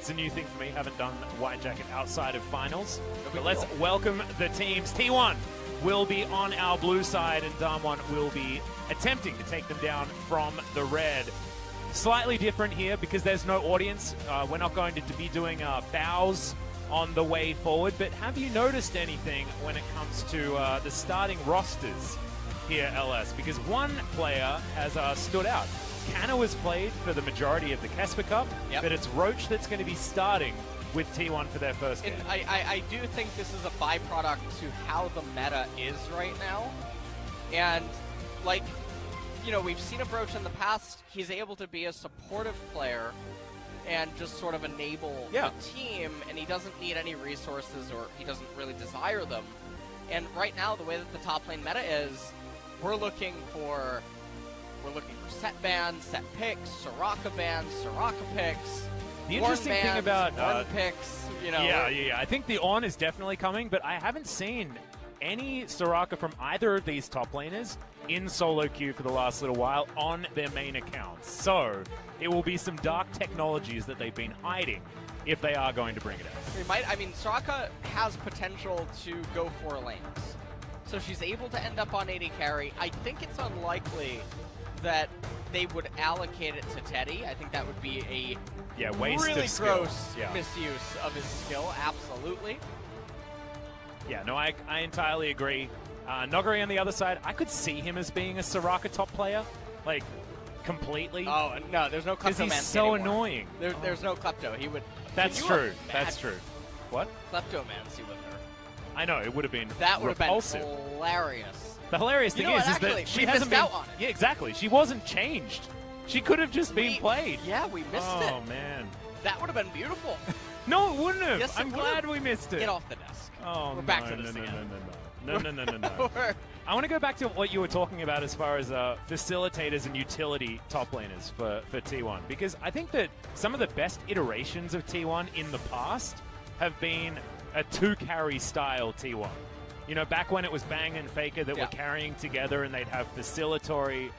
It's a new thing for me. Haven't done White Jacket outside of finals. But let's welcome the teams. T1 will be on our blue side, and Damwon will be attempting to take them down from the red. Slightly different here because there's no audience. We're not going to be doing bows on the way forward, but have you noticed anything when it comes to the starting rosters here, LS? Because one player has stood out. Kano has played for the majority of the Kesper Cup, but it's Roach that's going to be starting with T1 for their first game. I do think this is a byproduct to how the meta is right now. And, like, you know, we've seen Roach in the past. He's able to be a supportive player and just sort of enable the team, and he doesn't need any resources, or he doesn't really desire them. And right now, the way that the top lane meta is, we're looking for set bans, set picks, Soraka bans, Soraka picks. The interesting thing about picks, you know. Yeah. I think the on is definitely coming, but I haven't seen any Soraka from either of these top laners in solo queue for the last little while on their main accounts. So it will be some dark technologies that they've been hiding if they are going to bring it out. I mean, Soraka has potential to go 4 lanes. So she's able to end up on AD carry. I think it's unlikely that they would allocate it to Teddy. I think that would be a waste really of skill. Gross misuse of his skill, absolutely. Yeah, no, I entirely agree. Nogari on the other side, I could see him as being a Soraka top player, like, completely. Oh, no, there's no Kleptomancy because he's so anymore. annoying. There's no Klepto. He would... That's true. That's true. What? Kleptomancy with her. I know, it would have been That would repulsive. have been hilarious. The hilarious thing is that she hasn't been... out on it. Yeah, exactly. She wasn't changed. She could have just been played. Yeah, we missed it. Oh, man. That would have been beautiful. No, it wouldn't have. Yes, I'm glad we missed it. Get off the desk. Oh, We're back to this again. No. I want to go back to what you were talking about as far as facilitators and utility top laners for T1, because I think that some of the best iterations of T1 in the past have been a 2-carry style T1. You know, back when it was Bang and Faker that were carrying together, and they'd have facilitatory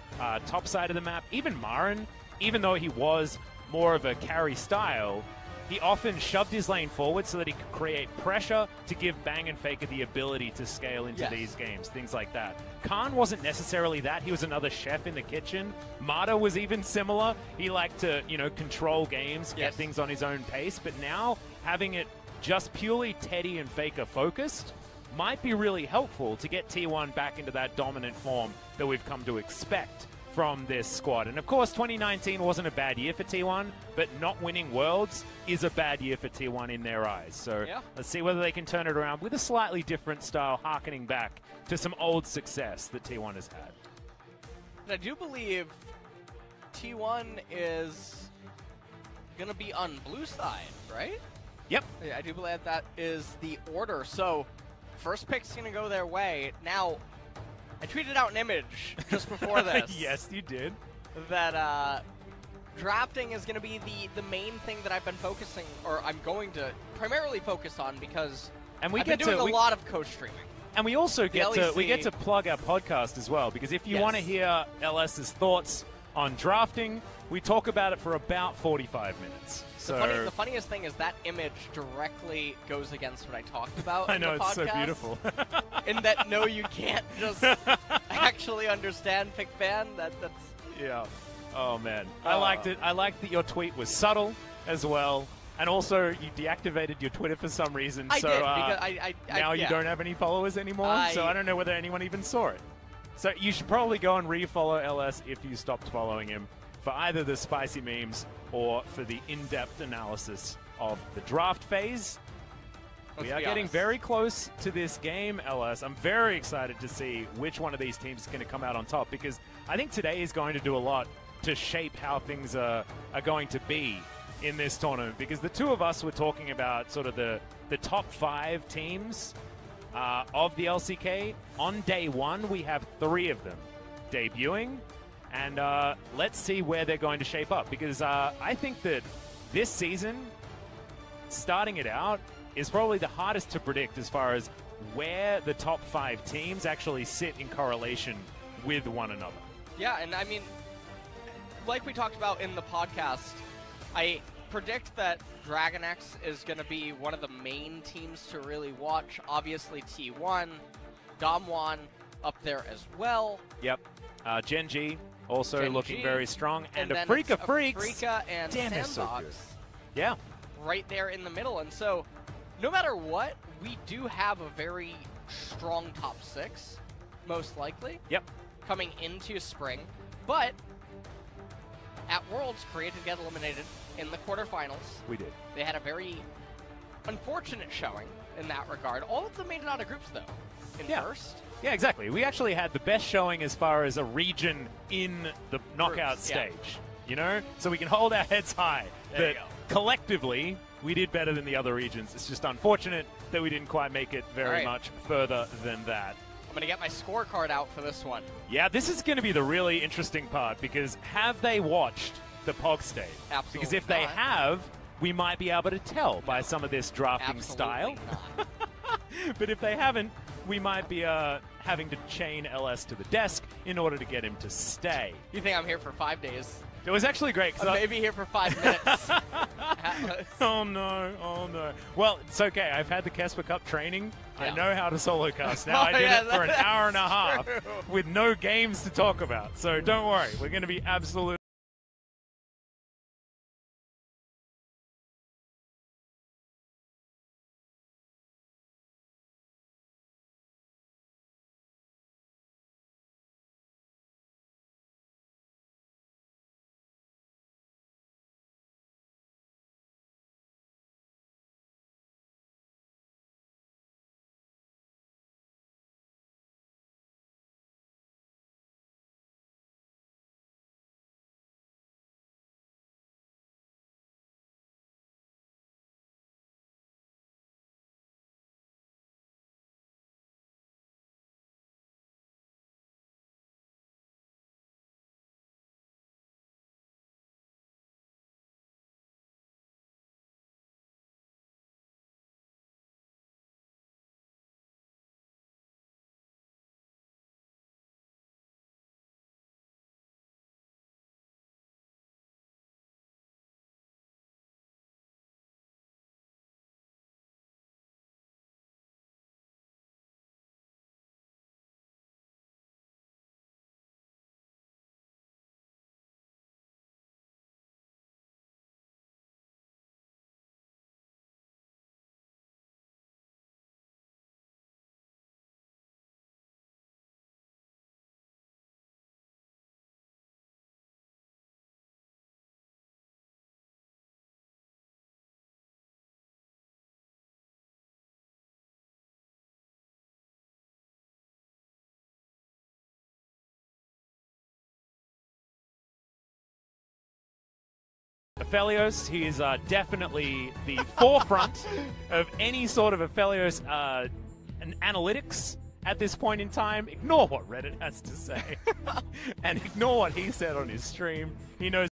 top side of the map. Even Marin, even though he was more of a carry style, he often shoved his lane forward so that he could create pressure to give Bang and Faker the ability to scale into these games, things like that. Khan wasn't necessarily that. He was another chef in the kitchen. Mata was even similar. He liked to, you know, control games, get things on his own pace. But now, having it just purely Teddy and Faker focused might be really helpful to get T1 back into that dominant form that we've come to expect from this squad. And of course, 2019 wasn't a bad year for T1, but not winning Worlds is a bad year for T1 in their eyes. So let's see whether they can turn it around with a slightly different style, harkening back to some old success that T1 has had. And I do believe T1 is going to be on blue side, right? Yep. I do believe that is the order. So first pick's going to go their way. Now, I tweeted out an image just before this. Yes, you did. That drafting is going to be the main thing that I've been focusing, or I'm going to primarily focus on, because I've been doing a lot of co-streaming. And we also get to plug our podcast as well, because if you want to hear LS's thoughts on drafting, we talk about it for about 45 minutes. So the funniest thing is that image directly goes against what I talked about. I know, in the it's podcast, so beautiful. In that, no, you can't just actually understand pick ban. That's Oh man, I liked it. I liked that your tweet was subtle as well, and also you deactivated your Twitter for some reason. I so did, because now you don't have any followers anymore. So I don't know whether anyone even saw it. So you should probably go and refollow LS if you stopped following him, for either the spicy memes or for the in-depth analysis of the draft phase. We are getting very close to this game, LS. I'm very excited to see which one of these teams is going to come out on top, because I think today is going to do a lot to shape how things are going to be in this tournament, because the two of us were talking about sort of the top 5 teams of the LCK. On day 1, we have 3 of them debuting. And let's see where they're going to shape up, because I think that this season, starting it out, is probably the hardest to predict as far as where the top 5 teams actually sit in correlation with one another. Yeah, and I mean, like we talked about in the podcast, I predict that Dragon X is going to be one of the main teams to really watch. Obviously, T1, Damwon up there as well. Yep. Gen G also Gen looking G. very strong. And then Afrika it's Freaks. Afrika and Damn, they're so Sandbox. good. Yeah. Right there in the middle. And so, no matter what, we do have a very strong top 6, most likely. Yep. Coming into spring. But at Worlds, Korea did get eliminated in the quarterfinals. We did. They had a very unfortunate showing in that regard. All of them made it out of groups, though, in first. Yeah, exactly. We actually had the best showing as far as a region in the knockout stage, you know? So we can hold our heads high. There you But go. collectively, we did better than the other regions. It's just unfortunate that we didn't quite make it very much further than that. I'm going to get my scorecard out for this one. Yeah, this is going to be the really interesting part, because have they watched the POG stage? Absolutely Because if they not. have, we might be able to tell by some of this drafting Absolutely style. not. But if they haven't, we might be having to chain LS to the desk in order to get him to stay. You think I'm here for 5 days? It was actually great. I'm maybe here for 5 minutes. Oh no, oh no. Well, it's okay. I've had the Kesper Cup training. I know how to solo cast now. I did it for an hour and a half with no games to talk about. So don't worry. We're going to be absolutely... Aphelios, he is definitely the forefront of any sort of Aphelios analytics at this point in time. Ignore what Reddit has to say and ignore what he said on his stream. He knows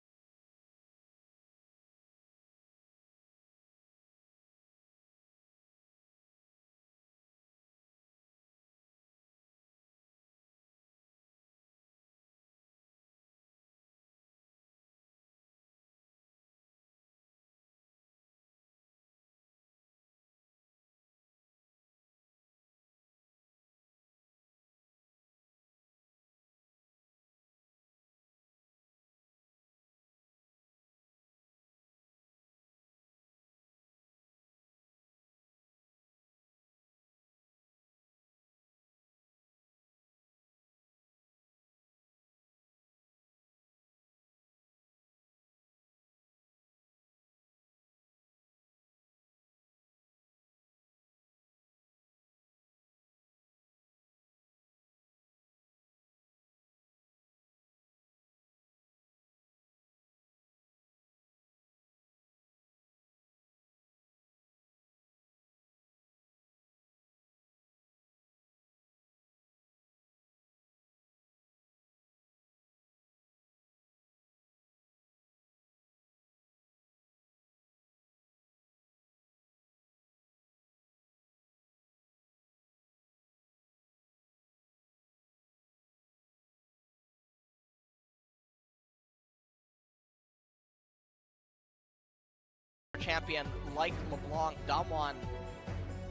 champion like LeBlanc, Damwon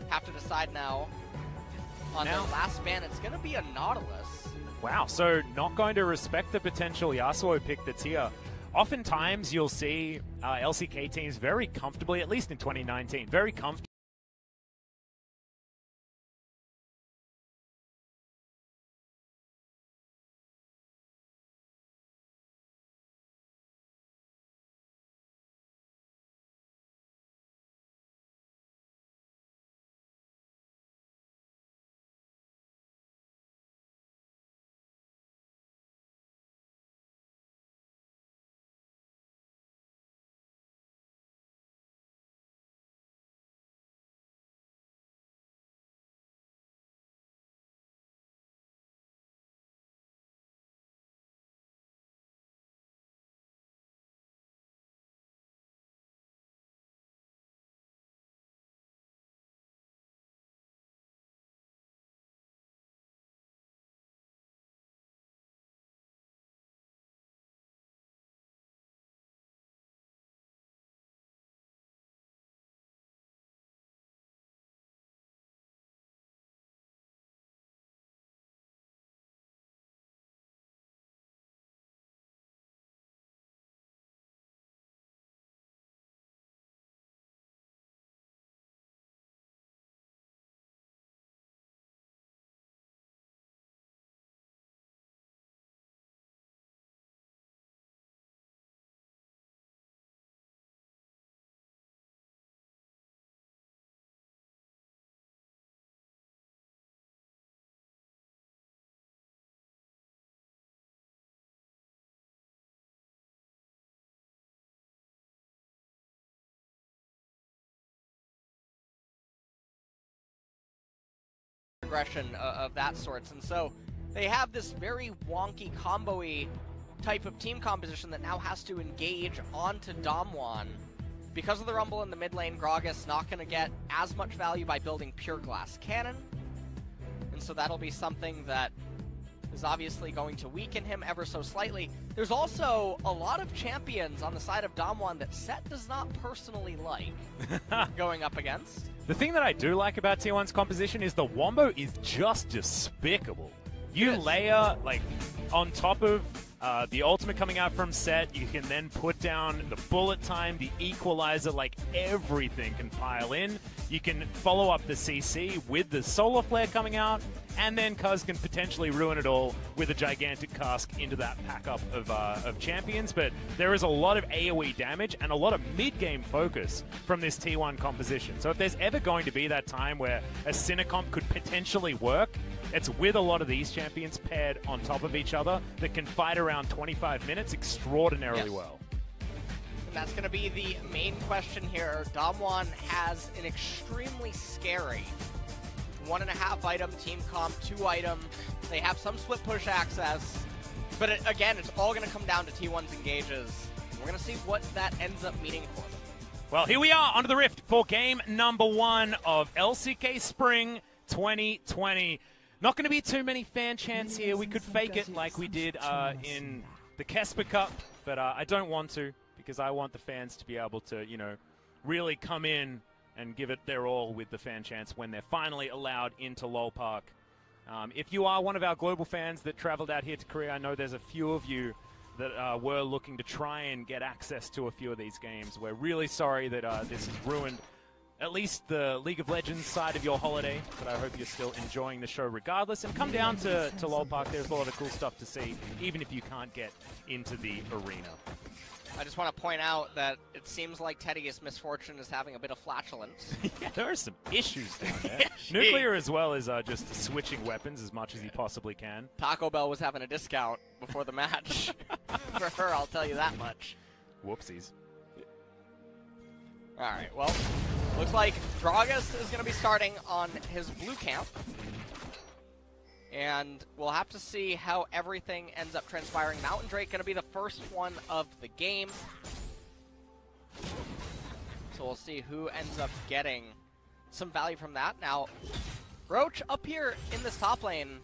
have to decide now on their last ban. It's going to be a Nautilus. Wow, so not going to respect the potential Yasuo pick that's here. Oftentimes, you'll see LCK teams very comfortably, at least in 2019, very comfortably. Progression of that sorts, and so they have this very wonky combo-y type of team composition that now has to engage onto Damwon. Because of the rumble in the mid lane, Gragas not going to get as much value by building Pure Glass Cannon, and so that'll be something that is obviously going to weaken him ever so slightly. There's also a lot of champions on the side of Damwon that Set does not personally like going up against. The thing that I do like about T1's composition is the Wombo is just despicable. You layer, like, on top of the ultimate coming out from Set, you can then put down the bullet time, the equalizer, like everything can pile in. You can follow up the CC with the solar flare coming out, and then Cuz can potentially ruin it all with a gigantic cask into that pack up of champions. But there is a lot of AoE damage and a lot of mid-game focus from this T1 composition. So if there's ever going to be that time where a Cinecomp could potentially work, it's with a lot of these champions paired on top of each other that can fight around 25 minutes extraordinarily well. And that's going to be the main question here. Damwon has an extremely scary 1.5 item team comp, 2 item. They have some split push access, but again, it's all going to come down to T1's engages. We're going to see what that ends up meaning for them. Well, here we are under the rift for game number 1 of LCK Spring 2020. Not going to be too many fan chants here. We could fake it like we did in the Kesper Cup, but I don't want to, because I want the fans to be able to, you know, really come in and give it their all with the fan chants when they're finally allowed into LOL Park. If you are one of our global fans that traveled out here to Korea, I know there's a few of you that were looking to try and get access to a few of these games. We're really sorry that this has ruined at least the League of Legends side of your holiday, but I hope you're still enjoying the show regardless. And come down to LOL Park. There's a lot of cool stuff to see, even if you can't get into the arena. I just want to point out that it seems like Teddy's misfortune is having a bit of flatulence. Yeah, there are some issues down there. Nuclear as well as just switching weapons as much as he possibly can. Taco Bell was having a discount before the match. For her, I'll tell you that much. Whoopsies. Alright, well, looks like Gragas is going to be starting on his blue camp. And we'll have to see how everything ends up transpiring. Mountain Drake going to be the first one of the game. So we'll see who ends up getting some value from that. Now, Roach up here in this top lane,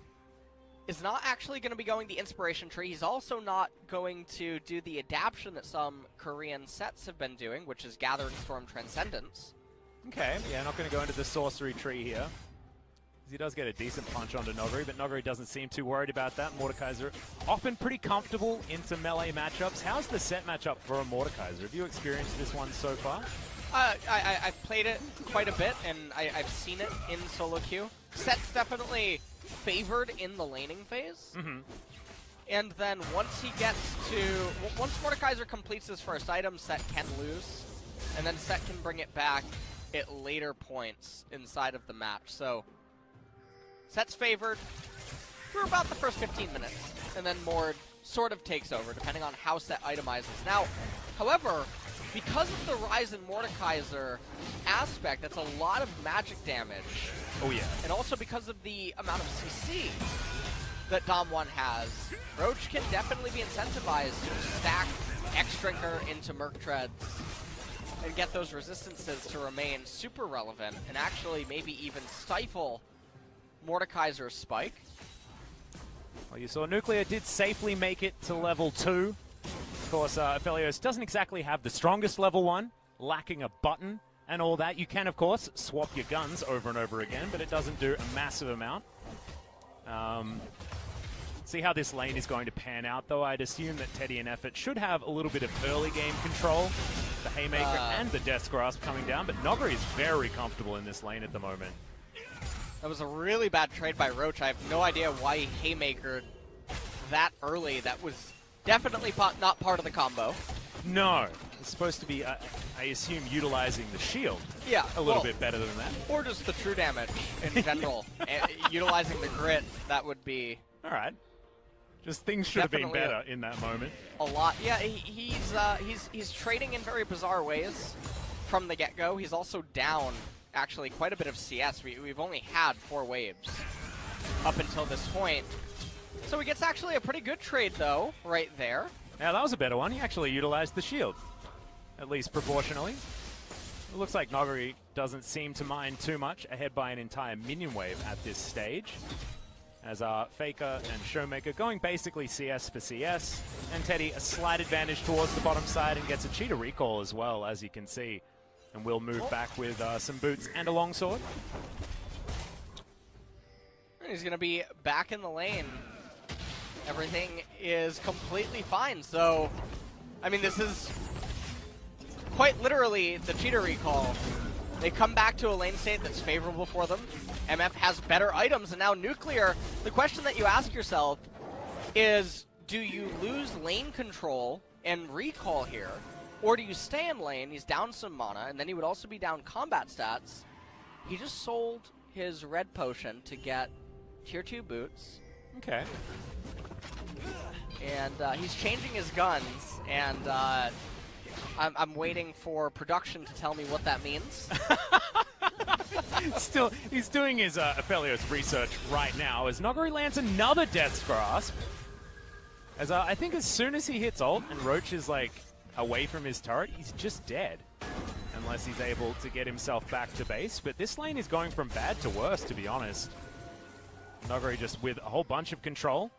is not actually going to be going the Inspiration Tree. He's also not going to do the adaption that some Korean sets have been doing, which is Gathering Storm Transcendence. Okay, yeah, not going to go into the Sorcery Tree here. He does get a decent punch onto Noguri, but Noguri doesn't seem too worried about that. Mordekaiser often pretty comfortable into melee matchups. How's the set matchup for a Mordekaiser? Have you experienced this one so far? I've played it quite a bit, and I've seen it in solo queue. Set's definitely favored in the laning phase. Mm-hmm. And then once Mordekaiser completes his first item, Set can lose. And then Set can bring it back at later points inside of the match. So Set's favored for about the first 15 minutes, and then Mord sort of takes over, depending on how Set itemizes. Now, however, because of the rise in Mordekaiser aspect, that's a lot of magic damage. Oh yeah. And also because of the amount of CC that Dom 1 has, Roach can definitely be incentivized to stack X-Drinker into Merc Treads and get those resistances to remain super relevant and actually maybe even stifle Mordekaiser's spike. Well, you saw Nuclear did safely make it to level 2. Of course, Aphelios doesn't exactly have the strongest level 1, lacking a button and all that. You can, of course, swap your guns over and over again, but it doesn't do a massive amount. See how this lane is going to pan out, though. I'd assume that Teddy and Effort should have a little bit of early game control. The Haymaker and the Death's Grasp coming down, but Noguri is very comfortable in this lane at the moment. That was a really bad trade by Roach. I have no idea why he Haymakered that early. That was definitely not part of the combo. No. It's supposed to be, I assume, utilizing the shield. Yeah. A little bit better than that. Or just the true damage in general. Utilizing the grit, that would be... All right. Just things should have been better in that moment. A lot. Yeah, he's trading in very bizarre ways from the get-go. He's also down, actually, quite a bit of CS. We've only had 4 waves up until this point. So he gets actually a pretty good trade, though, right there. Now, that was a better one. He actually utilized the shield, at least proportionally. It looks like Noguri doesn't seem to mind too much, ahead by an entire minion wave at this stage. As Faker and Showmaker going basically CS for CS, and Teddy a slight advantage towards the bottom side and gets a cheetah recall as well, as you can see. And we'll move back with some boots and a longsword. He's going to be back in the lane. Everything is completely fine. So, I mean, this is quite literally the cheetah recall. They come back to a lane state that's favorable for them. MF has better items, and now Nuclear, the question that you ask yourself is, do you lose lane control and recall here, or do you stay in lane? He's down some mana, and then he would also be down combat stats. He just sold his red potion to get tier 2 boots. Okay. And he's changing his guns, and I'm waiting for production to tell me what that means. Still, he's doing his Aphelios research right now as Noguri lands another Death's Grasp. As I think as soon as he hits ult and Roach is like away from his turret, he's just dead. Unless he's able to get himself back to base. But this lane is going from bad to worse, to be honest. Noguri just with a whole bunch of control.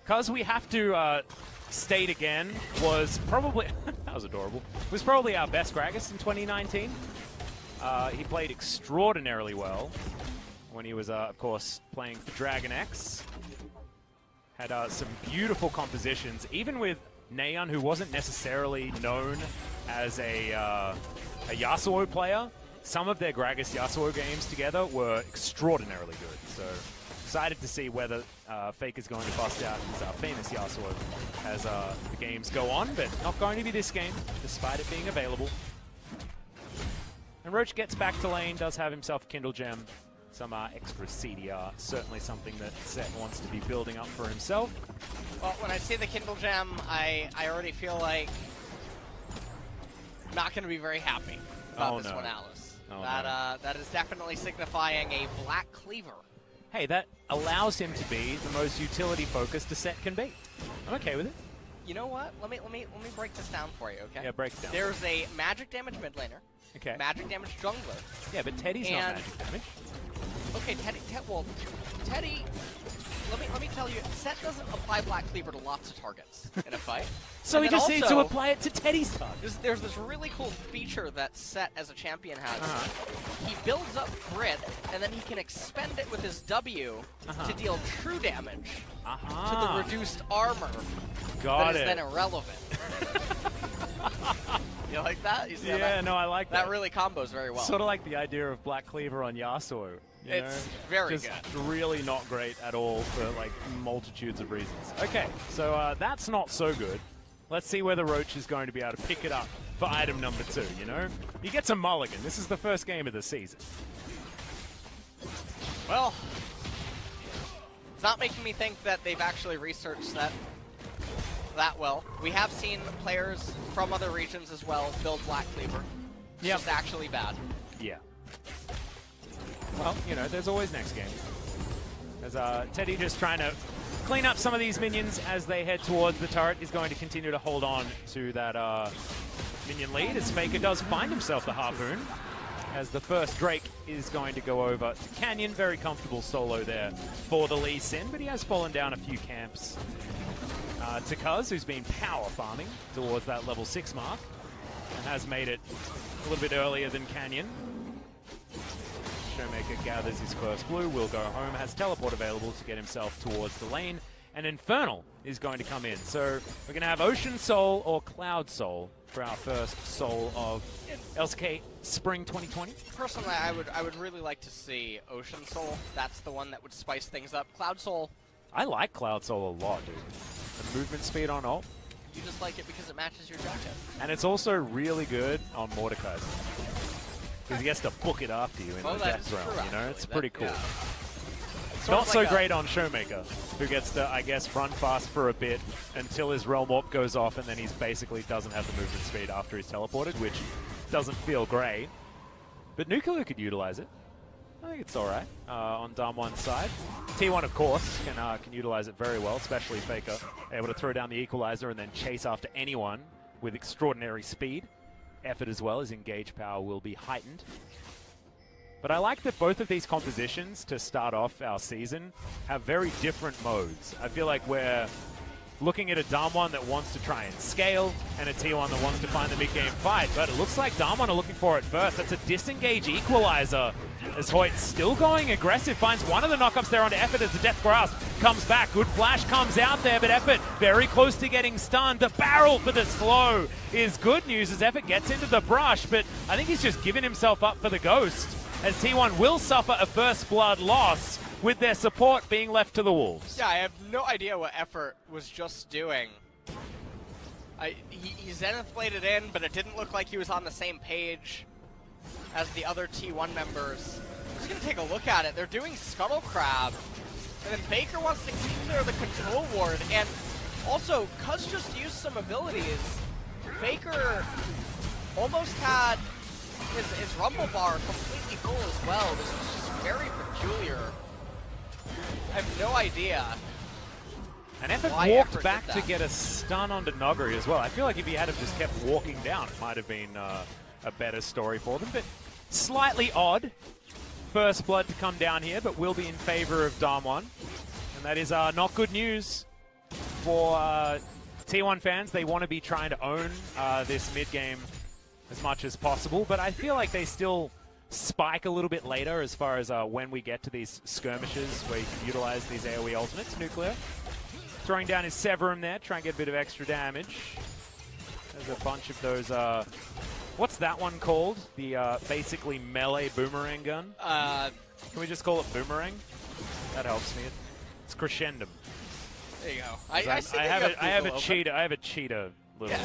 Because we have to state again, was probably, that was adorable, was probably our best Gragas in 2019. He played extraordinarily well when he was, of course, playing for Dragon X. Had some beautiful compositions, even with Neon, who wasn't necessarily known as a Yasuo player. Some of their Gragas Yasuo games together were extraordinarily good. So excited to see whether Fake is going to bust out his famous Yasuo as the games go on, but not going to be this game, despite it being available. And Roach gets back to lane, does have himself a Kindle Gem, some extra CDR, certainly something that Set wants to be building up for himself. Well, when I see the Kindle Gem, I already feel like I'm not going to be very happy about this one, Alice. That is definitely signifying a black cleaver. Hey, that allows him to be the most utility-focused a Set can be. I'm okay with it. You know what? Let me break this down for you, okay? Yeah, break it down. There's a magic damage mid laner. Okay. Magic damage jungler. Yeah, but Teddy's not magic damage. Okay, Teddy. let me tell you, Set doesn't apply Black Cleaver to lots of targets in a fight. So And he then just needs to also, apply it to Teddy's target. there's this really cool feature that Set as a champion has. He builds up grit, and then he can expend it with his W to deal true damage to the reduced armor Got that it. is then irrelevant. You like that? You see how Yeah, no, I like that. that really combos very well. Sort of like the idea of Black Cleaver on Yasuo. You It's know? very Just good. really not great at all for like multitudes of reasons. Okay, so that's not so good. Let's see whether Roach is going to be able to pick it up for item number 2, you know? He gets a mulligan. This is the first game of the season. Well, it's not making me think that they've actually researched that well. We have seen players from other regions as well build Black Cleaver. It's just actually bad. Yeah. Well, you know, there's always next game. There's Teddy just trying to clean up some of these minions as they head towards the turret. He's going to continue to hold on to that minion lead as Faker does find himself the Harpoon. As the first Drake is going to go over to Canyon. Very comfortable solo there for the Lee Sin, but he has fallen down a few camps to Cuz, who's been power farming towards that level 6 mark and has made it a little bit earlier than Canyon. Showmaker gathers his first blue, will go home, has teleport available to get himself towards the lane, and Infernal is going to come in. So we're going to have Ocean Soul or Cloud Soul for our first Soul of LCK Spring 2020. Personally, I would really like to see Ocean Soul. That's the one that would spice things up. Cloud Soul, I like Cloud Soul a lot, dude. The movement speed on ult. you just like it because it matches your jacket. And it's also really good on Mordekaiser. Because he gets to book it after you in the death realm, you know? It's pretty cool. Yeah. Not so great on Showmaker, who gets to, I guess, run fast for a bit until his Realm Warp goes off, and then he's basically doesn't have the movement speed after he's teleported, which doesn't feel great. But Nuclear could utilize it. I think it's all right on Damwon's side. T1, of course, can utilize it very well, especially Faker, able to throw down the Equalizer and then chase after anyone with extraordinary speed. Effort as well, as engage power will be heightened. But I like that both of these compositions to start off our season have very different modes. I feel like we're looking at a Damwon that wants to try and scale and a T1 that wants to find the mid-game fight. But it looks like Damwon are looking for it first. That's a disengage Equalizer as Hoyt's still going aggressive. Finds one of the knockups there onto Effort as the Death Grasp comes back. Good flash comes out there, but Effort very close to getting stunned. The barrel for the slow is good news as Effort gets into the brush, but I think he's just given himself up for the Ghost, as T1 will suffer a first blood loss with their support being left to the Wolves. Yeah, I have no idea what Effort was just doing. He Zenith bladed in, but it didn't look like he was on the same page as the other T1 members. I'm just going to take a look at it. They're doing Scuttle Crab, and then Faker wants to clear the control ward, and also, Cuz just used some abilities. Faker almost had his Rumble bar completely full as well. This was just very peculiar. I have no idea. And Effort why walked Effort back did to that. get a stun onto Noguri as well. I feel like if he had just kept walking down, it might have been a better story for them. But slightly odd. First blood to come down here, but will be in favor of Damwon. And that is not good news for T1 fans. They want to be trying to own this mid-game as much as possible, but I feel like they still spike a little bit later as far as when we get to these skirmishes where you can utilize these AoE ultimates. Nuclear throwing down his Severum there, try and get a bit of extra damage. There's a bunch of those, what's that one called? The basically melee boomerang gun? Can we just call it boomerang? That helps me. It's Crescendum. There you go. I have a cheetah little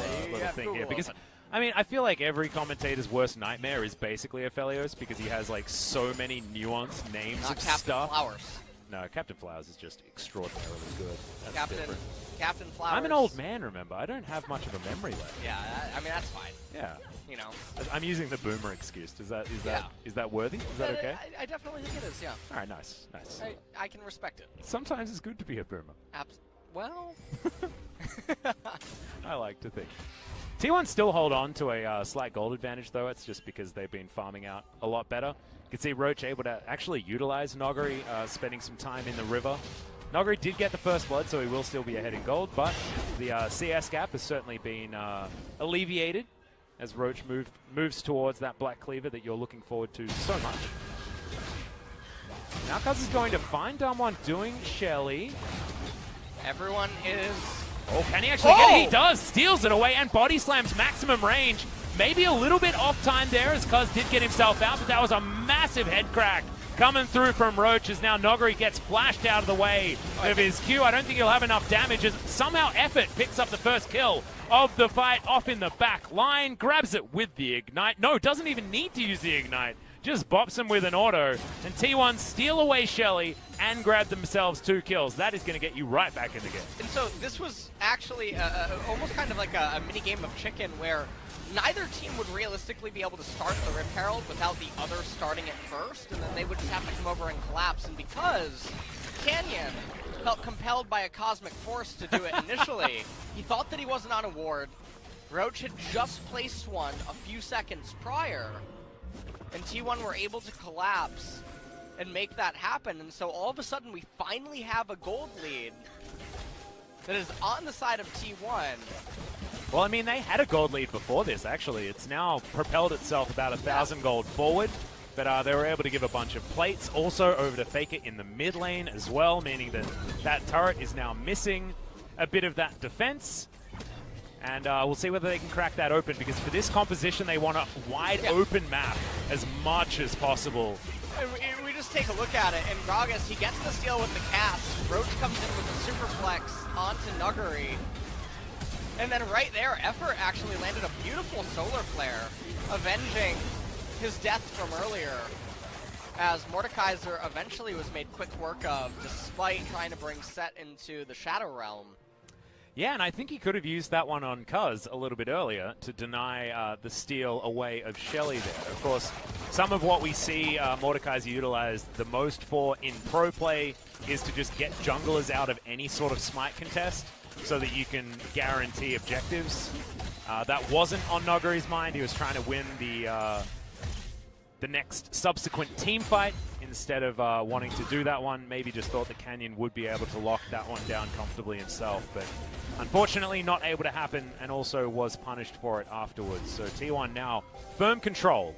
thing here because I mean, I feel like every commentator's worst nightmare is basically Aphelios because he has like so many nuanced names Not of Captain stuff. Flowers. No, Captain Flowers is just extraordinarily good. That's different. Captain Flowers. I'm an old man, remember? I don't have much of a memory left. Yeah, I mean that's fine. Yeah. You know. I'm using the boomer excuse. Is that worthy? Is that okay? I definitely think it is. Yeah. All right, nice. I can respect it. Sometimes it's good to be a boomer. Well. I like to think. T1 still hold on to a slight gold advantage, though. It's just because they've been farming out a lot better. You can see Roach able to actually utilize Noguri, spending some time in the river Noguri did get the first blood, so he will still be ahead in gold, but the CS gap has certainly been alleviated as Roach moves towards that Black Cleaver that you're looking forward to so much. Now Cuz is going to find Damwon doing Shelly. Everyone is... Oh, can he actually get it? He does! Steals it away and body slams maximum range. Maybe a little bit off time there as Cuz did get himself out, but that was a massive head crack coming through from Roach as now Noguri gets flashed out of the way of his Q. I don't think he'll have enough damage as somehow Effort picks up the first kill of the fight off in the back line, grabs it with the Ignite. No, doesn't even need to use the Ignite. Just bops him with an auto, and T1 steal away Shelly and grab themselves 2 kills. That is going to get you right back in the game. And so this was actually almost kind of like a mini game of chicken where neither team would realistically be able to start the Rip Herald without the other starting it first, and then they would just have to come over and collapse. And because Canyon felt compelled by a cosmic force to do it initially, he thought that he wasn't on a ward. Roach had just placed one a few seconds prior, and T1 were able to collapse and make that happen. And so all of a sudden we finally have a gold lead that is on the side of T1. Well, I mean, they had a gold lead before this, actually. It's now propelled itself about 1,000 gold forward, but they were able to give a bunch of plates also over to Faker in the mid lane as well, meaning that that turret is now missing a bit of that defense. And we'll see whether they can crack that open, because for this composition, they want a wide open map as much as possible. We just take a look at it, and Gragas, he gets the steal with the cast. Roach comes in with a superplex onto Nuguri. And then right there, Effort actually landed a beautiful solar flare, avenging his death from earlier, as Mordekaiser eventually was made quick work of, despite trying to bring Set into the Shadow Realm. Yeah, and I think he could have used that one on Cuz a little bit earlier to deny the steal away of Shelly there. Of course, some of what we see Mordekaiser utilize the most for in pro play is to just get junglers out of any sort of smite contest so that you can guarantee objectives. That wasn't on Noguri's mind. He was trying to win the next subsequent team fight instead of wanting to do that one. Maybe just thought the Canyon would be able to lock that one down comfortably himself, but unfortunately not able to happen, and also was punished for it afterwards. So T1 now firm control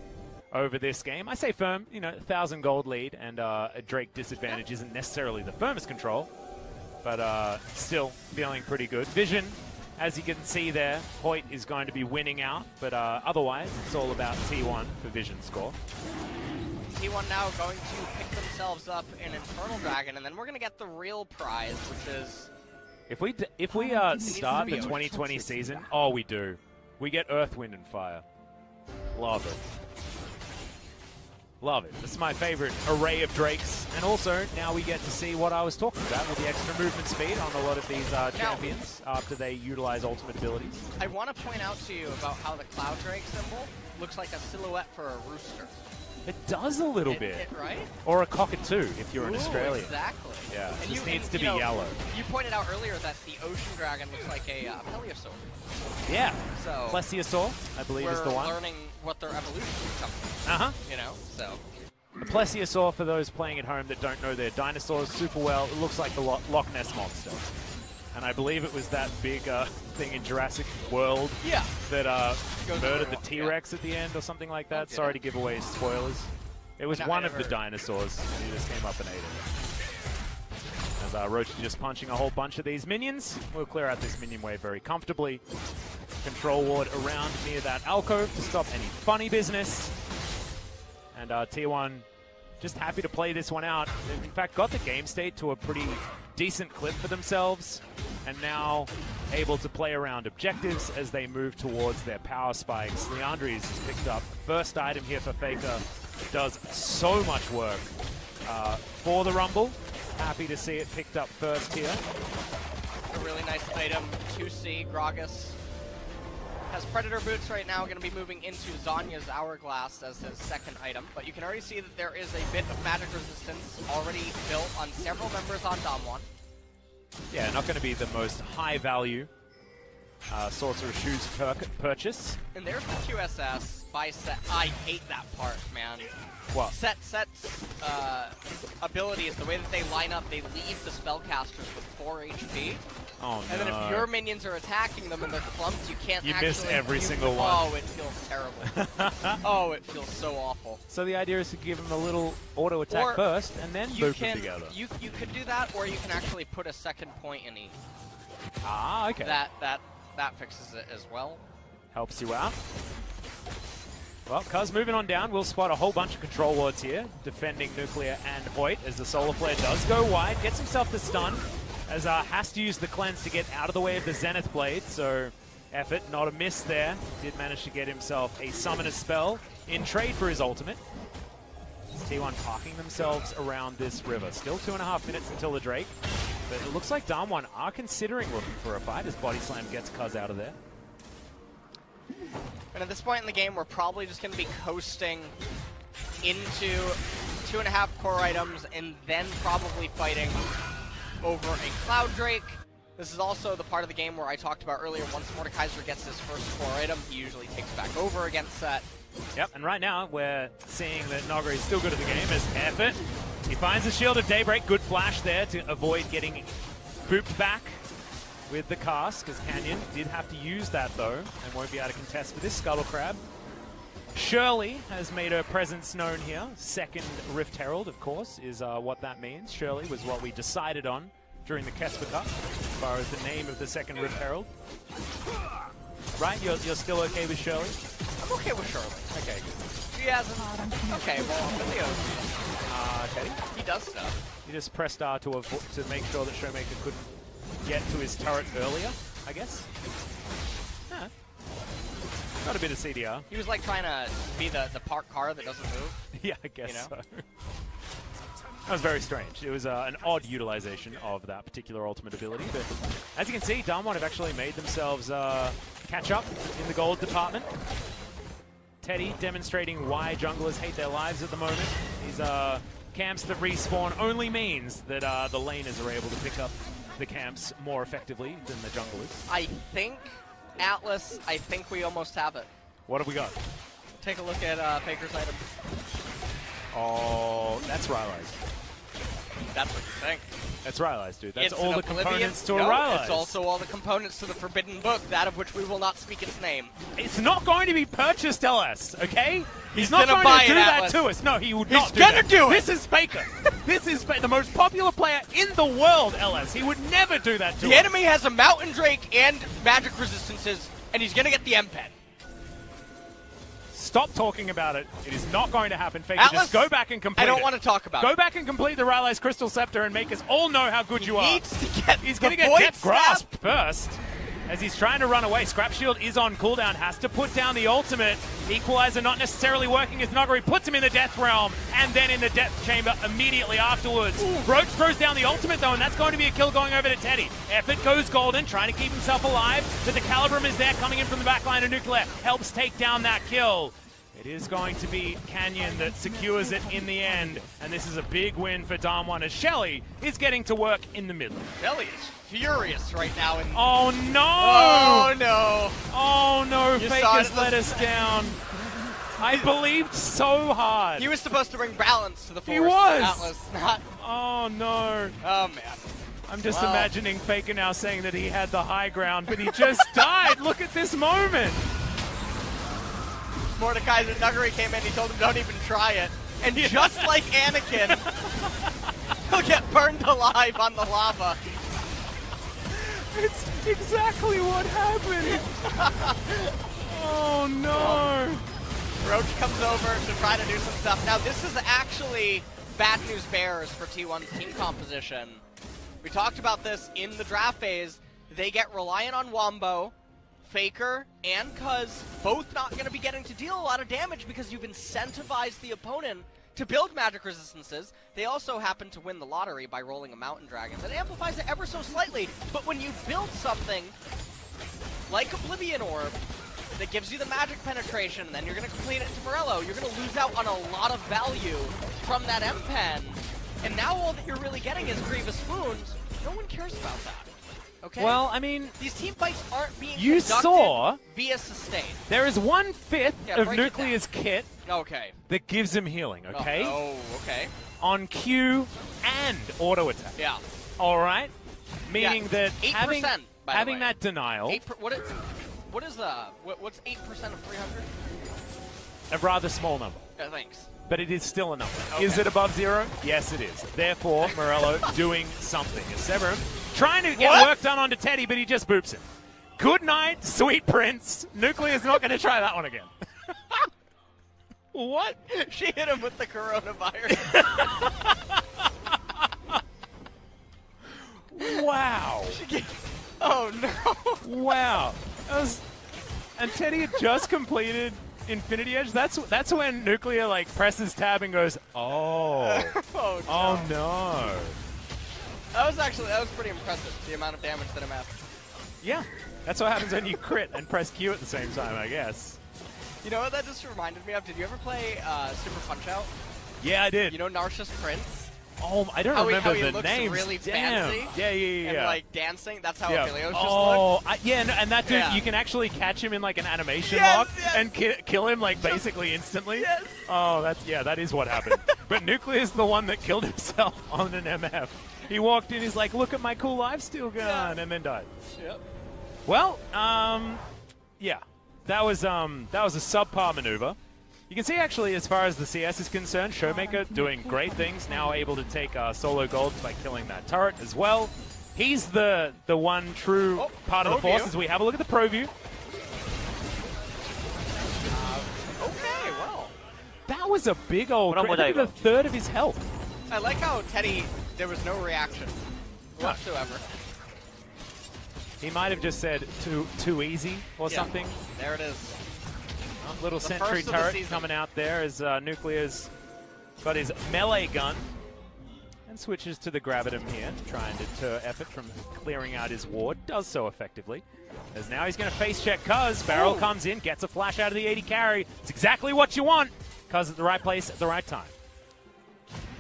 over this game. I say firm, you know, 1,000 gold lead, and a Drake disadvantage isn't necessarily the firmest control, but still feeling pretty good. Vision, as you can see there, Hoyt is going to be winning out, but otherwise it's all about T1 for Vision score. T1 now going to pick themselves up an Infernal Dragon, and then we're going to get the real prize, which is... If we start the 2020 season, oh, we do. We get Earth, Wind, and Fire. Love it. Love it. This is my favorite array of Drakes. And also, now we get to see what I was talking about with the extra movement speed on a lot of these champions after they utilize ultimate abilities. I want to point out to you about how the Cloud Drake symbol looks like a silhouette for a rooster. It does a little bit. Right? Or a cockatoo if you're in Australia. Exactly. Yeah, it and just needs to be yellow. You pointed out earlier that the ocean dragon looks like a plesiosaur. Yeah. So plesiosaur, I believe, is the one. We're learning what their evolution is coming. You know, so. A plesiosaur, for those playing at home that don't know their dinosaurs super well, it looks like the Loch Ness Monster. And I believe it was that big thing in Jurassic World that murdered the T-Rex at the end or something like that. Sorry to give away spoilers. It was one of the dinosaurs, and he just came up and ate it. As Roach is just punching a whole bunch of these minions. We'll clear out this minion wave very comfortably. Control ward around near that alcove to stop any funny business. And T1 just happy to play this one out. They've in fact got the game state to a pretty decent clip for themselves, and now able to play around objectives as they move towards their power spikes. Leandries has picked up first item here for Faker. Does so much work for the Rumble. Happy to see it picked up first here. A really nice item to see. Gragas has Predator Boots right now, going to be moving into Zanya's Hourglass as his second item, but you can already see that there is a bit of magic resistance already built on several members on Damwon. Yeah, not going to be the most high value Sorcerer's Shoes purchase. And there's the QSS. by Set. I hate that part, man. What? Set's abilities, the way that they line up, they leave the spellcasters with 4 HP. Oh, no. And then if your minions are attacking them and they're clumped, you can't actually miss every use single them. one. Oh, it feels terrible. Oh, it feels so awful. So the idea is to give them a little auto attack first, and then boop them together. You could do that, or you can actually put a second point in each. Ah, okay. That fixes it as well. Helps you out. Well, Cuz moving on down, we'll spot a whole bunch of control wards here, defending Nuclear and Hoyt as the Solar Flare does go wide, gets himself the stun, as has to use the cleanse to get out of the way of the Zenith Blade, so effort, not a miss there. Did manage to get himself a Summoner spell in trade for his ultimate. T1 parking themselves around this river. Still 2.5 minutes until the Drake, but it looks like Damwon are considering looking for a fight as Body Slam gets Cuz out of there. And at this point in the game, we're probably just going to be coasting into 2.5 core items and then probably fighting over a Cloud Drake. This is also the part of the game where I talked about earlier. Once Mordekaiser gets his first core item, he usually takes back over against Set. Yep, and right now we're seeing that Nogre is still good at the game as effort. He finds the Shield of Daybreak. Good flash there to avoid getting booped back with the cast, because Canyon did have to use that though, and won't be able to contest for this Scuttle Crab. Shirley has made her presence known here. Second Rift Herald, of course, is what that means. Shirley was what we decided on during the Kesper Cup, as far as the name of the second Rift Herald. Right? You're still okay with Shirley? I'm okay with Shirley. Okay, good. She hasn't... Okay, well, Emilio... Teddy? He does stuff. You just pressed R to make sure that Showmaker couldn't get to his turret earlier, I guess. Huh. Got a bit of CDR. He was like trying to be the parked car that doesn't move. Yeah, I guess you know? so. That was very strange. It was an odd utilization of that particular ultimate ability, but as you can see, Damwon have actually made themselves catch up in the gold department. Teddy demonstrating why junglers hate their lives at the moment. These camps that respawn only means that the laners are able to pick up the camps more effectively than the junglers. I think, Atlas, I think we almost have it. What have we got? Take a look at Faker's item. Oh, that's Rylai's. That's what you think. That's Rylai's, dude. That's It's all the Oblivion. components to a No, Rylai's. it's also all the components to the Forbidden Book, that of which we will not speak its name. It's not going to be purchased, LS, okay? He's not gonna going buy to do it, that Atlas. to us. No, he would He's not do gonna that. do it. This is Faker. This is the most popular player in the world, LS. He would never do that to us. The enemy has a Mountain Drake and magic resistances, and he's gonna get the M-Pen. Stop talking about it. It is not going to happen, Faker. Atlas, just go back and complete it. I don't want to talk about it. Go back and complete the Rylai's Crystal Scepter and make us all know how good you are. Needs to get He's going to the get Void Depth Snap. Grasp first. As he's trying to run away. Scrap Shield is on cooldown. Has to put down the ultimate. Equalizer not necessarily working as Nogari puts him in the Death Realm. And then in the Death Chamber immediately afterwards. Roach throws down the ultimate though, and that's going to be a kill going over to Teddy. Effort goes golden, trying to keep himself alive. But the Calibrum is there, coming in from the back line of Nuclear. Helps take down that kill. It is going to be Canyon that secures it in the end. And this is a big win for Damwon as Shelly is getting to work in the middle. Shelly is furious right now. Oh no! Oh no! Oh no, You Faker's let us down. I believed so hard. He was supposed to bring balance to the force. He was! Atlas, not... Oh no. Oh man. I'm just imagining Faker now saying that he had the high ground, but he just died. Look at this moment. Mordekaiser Nuggery came in, he told him don't even try it. And just like Anakin, he'll get burned alive on the lava. It's exactly what happened. Oh no. Roach comes over to try to do some stuff. Now this is actually bad news bears for T1's team composition. We talked about this in the draft phase. They get reliant on Wombo. Faker and Cuz both not going to be getting to deal a lot of damage because you've incentivized the opponent to build magic resistances. They also happen to win the lottery by rolling a Mountain Dragon. That amplifies it ever so slightly, but when you build something like Oblivion Orb that gives you the magic penetration, and then you're going to complete it into Morello, you're going to lose out on a lot of value from that M-Pen. And now all that you're really getting is Grievous Wounds. No one cares about that. Okay. Well, I mean, these team fights aren't being you conducted saw via sustain. There is 1/5 of break it Nuclear's kit Okay. that gives him healing, okay? Oh, okay. On Q and auto attack. Yeah. All right? Meaning that 8%, having that denial... What's 8% of 300? A rather small number. Thanks. But it is still a number. Okay. Is it above 0? Yes, it is. Therefore, Morello doing something. Severum trying to get work done onto Teddy, but he just boops him. Good night, sweet prince. Nuclear's not going to try that one again. What? She hit him with the coronavirus. Wow. Oh, no. Wow. And Teddy had just completed Infinity Edge. That's when Nuclear like presses tab and goes, oh. Oh, no. No. That was pretty impressive, the amount of damage that amassed. Yeah. That's what happens when you crit and press Q at the same time, I guess. You know what that just reminded me of? Did you ever play Super Punch-Out? Yeah, I did. You know Narcissus Prince? Oh, I don't remember how he the looks names. really Damn. fancy. Yeah. And like dancing. That's how Achilleos just looked. Yeah, and that dude, you can actually catch him in like an animation lock and kill him like basically instantly. Yes. Oh, that is what happened. But Nuclear's the one that killed himself on an MF. He walked in, he's like, look at my cool lifesteal gun, and then died. Yep. Well, yeah, that was a subpar maneuver. You can see, actually, as far as the CS is concerned, Showmaker doing great things, now able to take solo gold by killing that turret as well. He's the one true part of the force as we have a look at the pro view. Okay, well. That was a big old crit. Look at a third of his health. I like how Teddy, there was no reaction whatsoever. He might have just said too easy or something. There it is. Little sentry turret coming out there as Nuclear's got his melee gun and switches to the Gravitum here, trying to deter effort from clearing out his ward. Does so effectively. As now he's going to face check Cuz. Barrel comes in, gets a flash out of the 80 carry. It's exactly what you want. Cuz at the right place at the right time.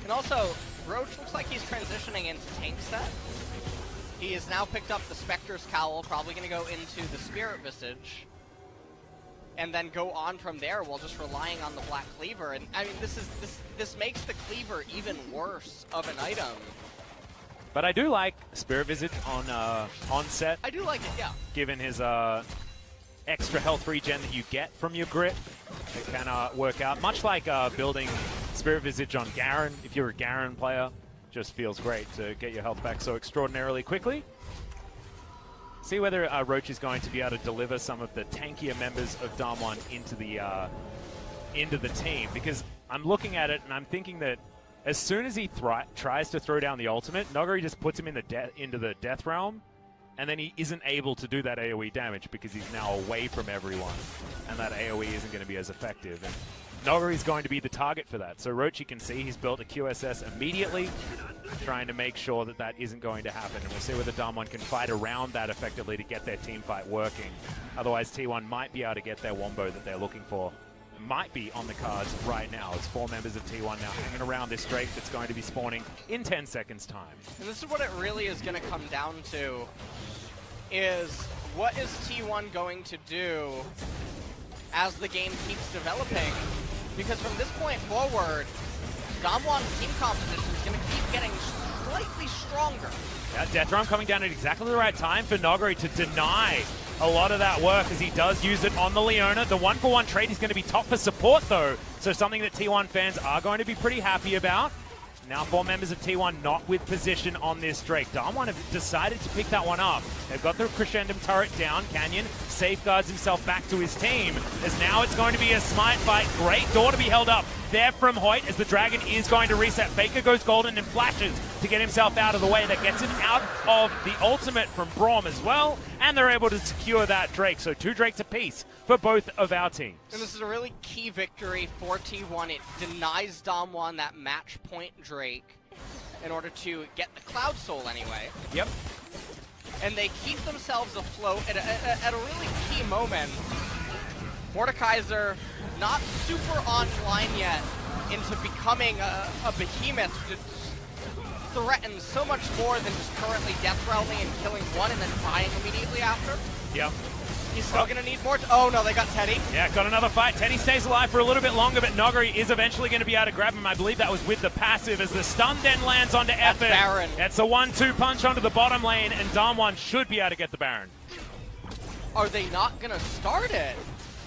And also, Roach looks like he's transitioning into tank set. He has now picked up the Spectre's Cowl, probably going to go into the Spirit Visage, and then go on from there while just relying on the Black Cleaver. And I mean, this makes the Cleaver even worse of an item. But I do like Spirit Visage on set. I do like it, yeah. Given his extra health regen that you get from your grit, it can work out. Much like building Spirit Visage on Garen, if you're a Garen player, just feels great to get your health back so extraordinarily quickly. See whether Roach is going to be able to deliver some of the tankier members of Damwon into the team, because I'm looking at it and I'm thinking that as soon as he tries to throw down the ultimate, Nogari just puts him in into the death realm, and then he isn't able to do that AoE damage because he's now away from everyone, and that AoE isn't going to be as effective. And Nogari is going to be the target for that. So Roach, you can see he's built a QSS immediately, trying to make sure that that isn't going to happen. And we'll see whether Damwon can fight around that effectively to get their team fight working. Otherwise, T1 might be able to get their wombo that they're looking for. Might be on the cards right now. As 4 members of T1 now hanging around this Drake that's going to be spawning in 10 seconds time. And this is what it really is going to come down to, is what is T1 going to do as the game keeps developing? Because from this point forward, Damwon's team composition is going to keep getting slightly stronger. Yeah, Death Drum coming down at exactly the right time for Nogari to deny a lot of that work, as he does use it on the Leona. The 1-for-1 trade is going to be top for support, though, so something that T1 fans are going to be pretty happy about. Now 4 members of T1 not with position on this Drake. Damwon have decided to pick that one up. They've got the Crescendum turret down. Canyon safeguards himself back to his team, as now it's going to be a smite fight. Great door to be held up there from Hoyt, as the Dragon is going to reset. Faker goes golden and flashes to get himself out of the way. That gets him out of the ultimate from Braum as well, and they're able to secure that Drake. So 2 Drakes apiece for both of our teams. And this is a really key victory for T1. It denies Damwon that match point Drake in order to get the Cloud Soul anyway. Yep. And they keep themselves afloat at a really key moment. Mordekaiser not super online yet into becoming a behemoth threatens so much more than just currently death realming and killing one and then dying immediately after. Yep. He's still going to need more. Oh no, they got Teddy. Yeah, got another fight. Teddy stays alive for a little bit longer, but Noguri is eventually going to be able to grab him. I believe that was with the passive as the stun then lands onto Effort. Baron. That's a 1-2 punch onto the bottom lane, and Damwon should be able to get the Baron. Are they not going to start it?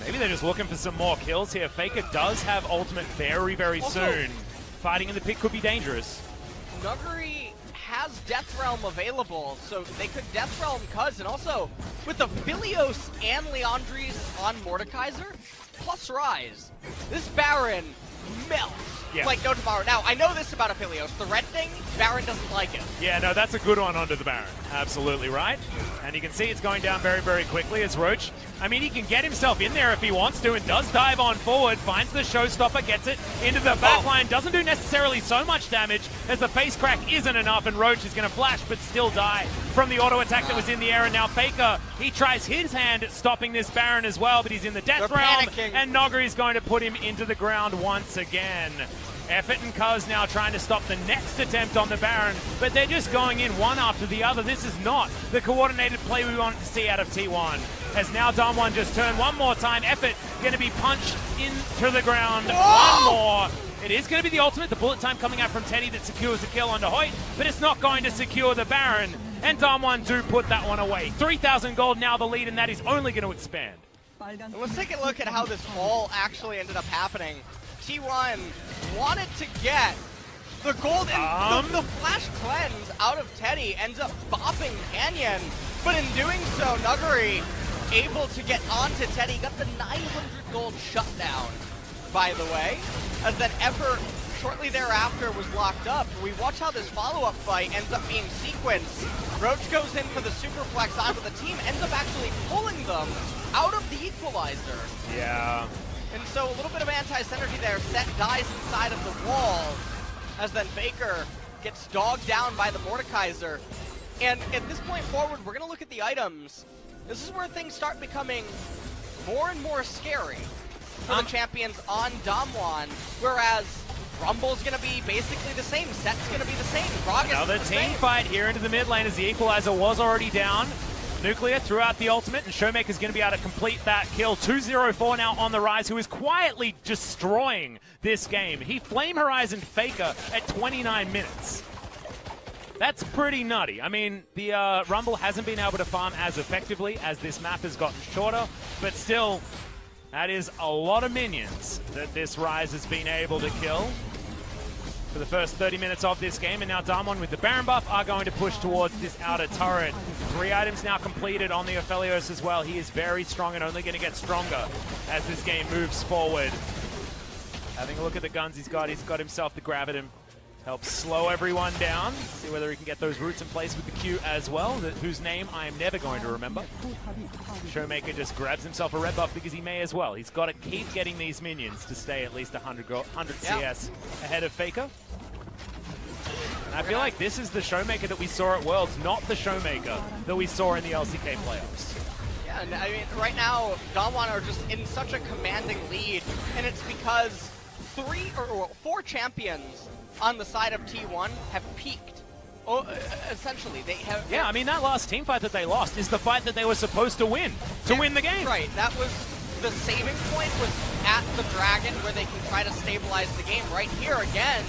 Maybe they're just looking for some more kills here. Faker does have ultimate very, very soon. Fighting in the pit could be dangerous. Nuguri has Death Realm available, so they could Death Realm Cuz, and also with the Philios and Leandries on Mordekaiser, plus Rise, this Baron melts. Yeah. Like no tomorrow. Now, I know this about a Philios. The red thing, Baron doesn't like it. Yeah, no, that's a good one onto the Baron. Absolutely right. And you can see it's going down very, very quickly as Roach, I mean, he can get himself in there if he wants to and does dive on forward, finds the showstopper, gets it into the backline, doesn't do necessarily so much damage as the face crack isn't enough, and Roach is going to flash but still die from the auto attack that was in the air. And now Faker, he tries his hand at stopping this Baron as well, but he's in the death realm, and Noguri is going to put him into the ground once again. Effort and Cuz now trying to stop the next attempt on the Baron, but they're just going in one after the other. This is not the coordinated play we wanted to see out of T1. As now Damwon just turned one more time. Effort going to be punched into the ground. One more. It is going to be the ultimate. The bullet time coming out from Teddy that secures a kill onto Hoyt, but it's not going to secure the Baron. And Damwon do put that one away. 3,000 gold now the lead, and that is only going to expand. And let's take a look at how this all actually ended up happening. T1 wanted to get the gold, and the flash cleanse out of Teddy ends up bopping Canyon, but in doing so, Nuguri able to get onto Teddy, got the 900 gold shutdown, by the way, as that Effort shortly thereafter was locked up. We watch how this follow-up fight ends up being sequenced. Roach goes in for the superplex onto the team, ends up actually pulling them out of the equalizer. Yeah. And so a little bit of anti-synergy there. Set dies inside of the wall, as then Faker gets dogged down by the Mordekaiser. And at this point forward, we're going to look at the items. This is where things start becoming more and more scary for the champions on Damwon, whereas Rumble's going to be basically the same. Set's going to be the same. Gragas Another team fight here into the mid lane as the equalizer was already down. Nuclear threw out the ultimate, and Showmaker's going to be able to complete that kill. 2-0-4 now on the rise, who is quietly destroying this game. He Flame Horizon Faker at 29 minutes. That's pretty nutty. I mean, the Rumble hasn't been able to farm as effectively as this map has gotten shorter, but still, that is a lot of minions that this Rise has been able to kill for the first 30 minutes of this game. And now Damwon with the Baron buff are going to push towards this outer turret. 3 items now completed on the Aphelios as well. He is very strong and only going to get stronger as this game moves forward. Having a look at the guns he's got himself the Graviton. Helps slow everyone down. See whether he can get those roots in place with the Q as well, whose name I am never going to remember. Showmaker just grabs himself a red buff because he may as well. He's got to keep getting these minions to stay at least 100 CS ahead of Faker. And I feel like this is the Showmaker that we saw at Worlds, not the Showmaker that we saw in the LCK playoffs. Yeah, and I mean, right now, Damwon are just in such a commanding lead, and it's because 4 champions on the side of T1 have peaked. Oh, essentially, they have... Yeah, I mean, that last team fight that they lost is the fight that they were supposed to win the game. Right, that was the saving point was at the Dragon where they can try to stabilize the game. Right here, again,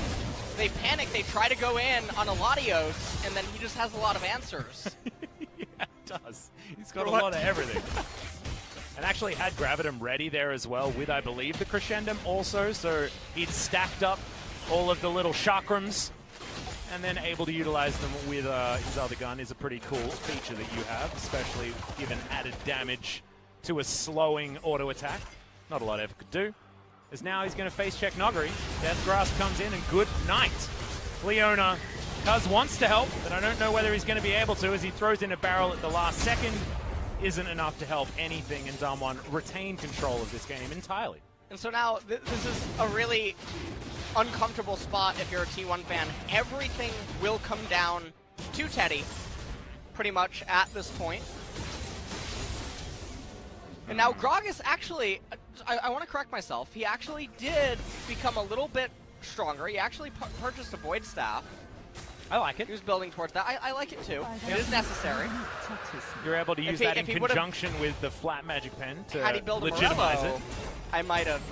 they panic, they try to go in on Aladios, and then he just has a lot of answers. Yeah, it does. He's got a lot of everything. And actually had Gravitum ready there as well with, I believe, the Crescendum also, so he'd stacked up all of the little chakrams and then able to utilize them with his other gun is a pretty cool feature that you have, especially given added damage to a slowing auto attack. Not a lot Ever could do. As now he's going to face check Noguri. Deathgrass comes in and good night. Leona, Cuz wants to help, but I don't know whether he's going to be able to as he throws in a barrel at the last second. Isn't enough to help anything, and Damwon retain control of this game entirely. And so now this is a really uncomfortable spot if you're a T1 fan. Everything will come down to Teddy, pretty much at this point. And now Gragas actually, I want to correct myself, he actually did become a little bit stronger. He actually purchased a Void Staff. I like it. He was building towards that. I like it too. It is necessary. You're able to use that in conjunction with the flat magic pen to legitimize it. I might have